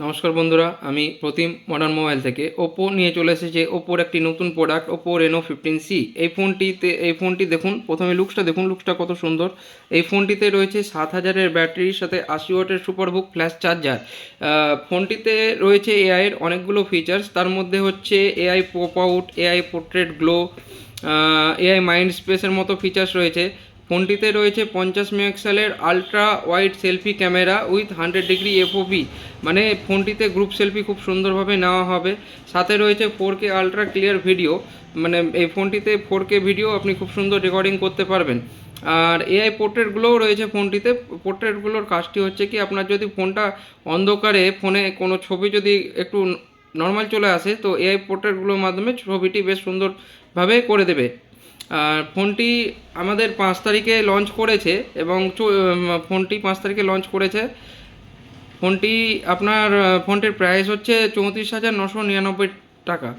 নমস্কার বন্ধুরা, আমি প্রতিম মডার্ন মোবাইল থেকে ওপো নিয়ে চলে এসেছে ওপোর একটি নতুন প্রোডাক্ট ওপো রেনো 15C। এই ফোনটি দেখুন, প্রথমে লুকসটা দেখুন, লুকসটা কত সুন্দর। এই ফোনটিতে রয়েছে 7000-এর ব্যাটারির সাথে 80 ওয়াটের সুপারবুক ফ্ল্যাশ চার্জার। ফোনটিতে রয়েছে এআইয়ের অনেকগুলো ফিচার্স, তার মধ্যে হচ্ছে AI pop out, AI portrait glow, AI mind স্পেসের মতো ফিচার্স রয়েছে। ফোনটিতে রয়েছে 50 মেগাপিক্সেলের ultra wide selfie camera with 100 degree FOV, মানে ফোনটিতে গ্রুপ সেলফি খুব সুন্দরভাবে নেওয়া হবে। সাথে রয়েছে 4K আলট্রা ক্লিয়ার ভিডিও, মানে এই ফোনটিতে 4K ভিডিও আপনি খুব সুন্দর রেকর্ডিং করতে পারবেন। আর এআই পোর্ট্রেটগুলোও রয়েছে ফোনটিতে। পোর্ট্রেটগুলোর কাজটি হচ্ছে কি, আপনার যদি ফোনটা অন্ধকারে ফোনে কোনো ছবি যদি একটু নর্মাল চলে আসে, তো এআই পোর্ট্রেটগুলোর মাধ্যমে ছবিটি বেশ সুন্দরভাবে করে দেবে। আর ফোনটি আমাদের 5 তারিখে লঞ্চ করেছে এবং ফোনটি 5 তারিখে লঞ্চ করেছে। ফোনটির প্রাইস হচ্ছে 34,999 টাকা।